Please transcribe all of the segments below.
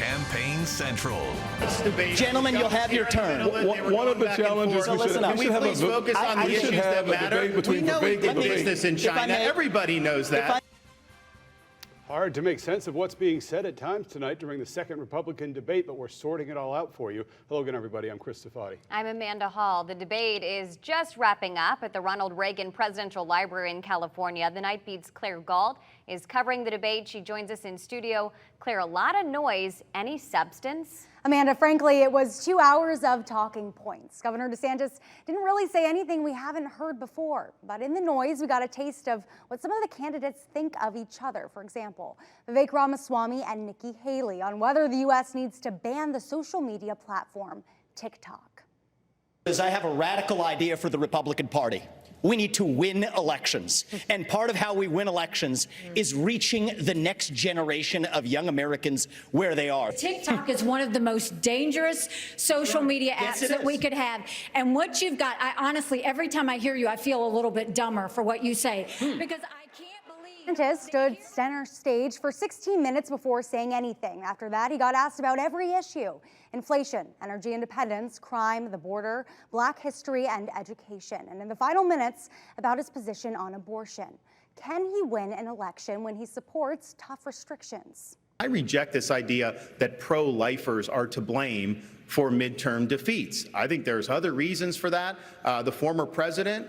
Campaign Central. Gentlemen, you'll have your turn. One of the challenges we should have, please focus on the issues that matter. We know we did business in China. Everybody knows that. Hard to make sense of what's being said at times tonight during the second Republican debate, but we're sorting it all out for you. Hello again, everybody. I'm Chris Stefani. I'm Amanda Hall. The debate is just wrapping up at the Ronald Reagan Presidential Library in California. The Night Beat's Claire Galt is covering the debate. She joins us in studio. Claire, a lot of noise. Any substance? Amanda, frankly, it was 2 hours of talking points. Governor DeSantis didn't really say anything we haven't heard before. But in the noise, we got a taste of what some of the candidates think of each other. For example, Vivek Ramaswamy and Nikki Haley on whether the U.S. needs to ban the social media platform TikTok. I have a radical idea for the Republican Party. We need to win elections. And part of how we win elections is reaching the next generation of young Americans where they are. TikTok is one of the most dangerous social media apps that we could have. And what you've got, I honestly, every time I hear you, I feel a little bit dumber for what you say. Because I can't believe... DeSantis stood center stage for 16 minutes before saying anything. After that, he got asked about every issue: inflation, energy independence, crime, the border, Black history, and education. And in the final minutes, about his position on abortion. Can he win an election when he supports tough restrictions? I reject this idea that pro-lifers are to blame for midterm defeats. I think there's other reasons for that. The former president,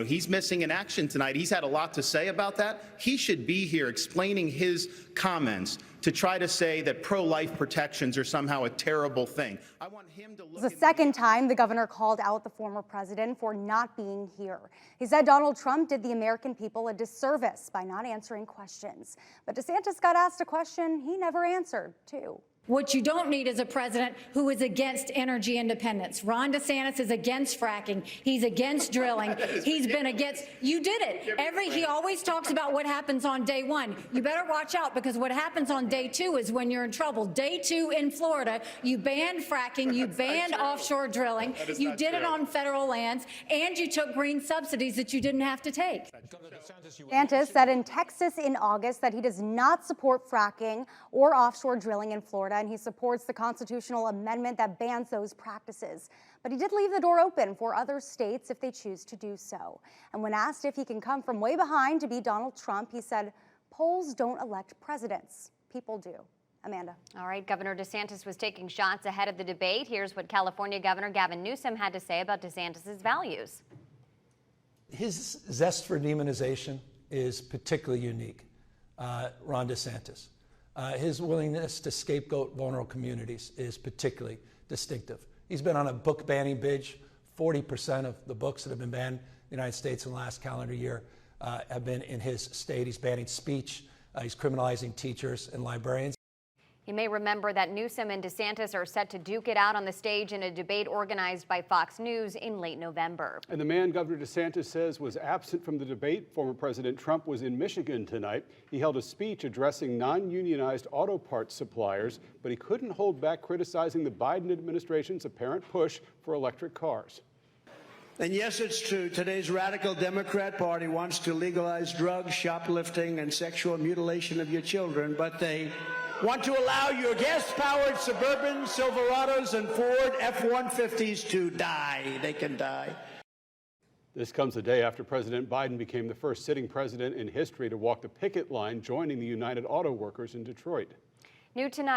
he's missing in action tonight. He's had a lot to say about that. He should be here explaining his comments to try to say that pro-life protections are somehow a terrible thing. I want him to look. It was the second time the governor called out the former president for not being here. He said Donald Trump did the American people a disservice by not answering questions. But DeSantis got asked a question he never answered, too. What you don't need is a president who is against energy independence. Ron DeSantis is against fracking. He's against drilling. He's been against, you did it. He always talks about what happens on day one. You better watch out, because what happens on day two is when you're in trouble. Day two in Florida, you banned fracking, you banned offshore drilling, you did it on federal lands, and you took green subsidies that you didn't have to take. DeSantis said in Texas in August that he does not support fracking or offshore drilling in Florida, and he supports the constitutional amendment that bans those practices. But he did leave the door open for other states if they choose to do so. And when asked if he can come from way behind to beat Donald Trump, he said, polls don't elect presidents. People do. Amanda. All right, Governor DeSantis was taking shots ahead of the debate. Here's what California Governor Gavin Newsom had to say about DeSantis' values. His zest for demonization is particularly unique, Ron DeSantis. His willingness to scapegoat vulnerable communities is particularly distinctive. He's been on a book banning binge. 40% of the books that have been banned in the United States in the last calendar year have been in his state. He's banning speech. He's criminalizing teachers and librarians. You may remember that Newsom and DeSantis are set to duke it out on the stage in a debate organized by Fox News in late November. And the man Governor DeSantis says was absent from the debate, former President Trump, was in Michigan tonight. He held a speech addressing non-unionized auto parts suppliers, but he couldn't hold back criticizing the Biden administration's apparent push for electric cars. And yes, it's true. Today's radical Democrat Party wants to legalize drugs, shoplifting, and sexual mutilation of your children, but they want to allow your gas-powered Suburban, Silverados, and Ford F-150s to die. They can die. This comes a day after President Biden became the first sitting president in history to walk the picket line, joining the United Auto Workers in Detroit. New tonight.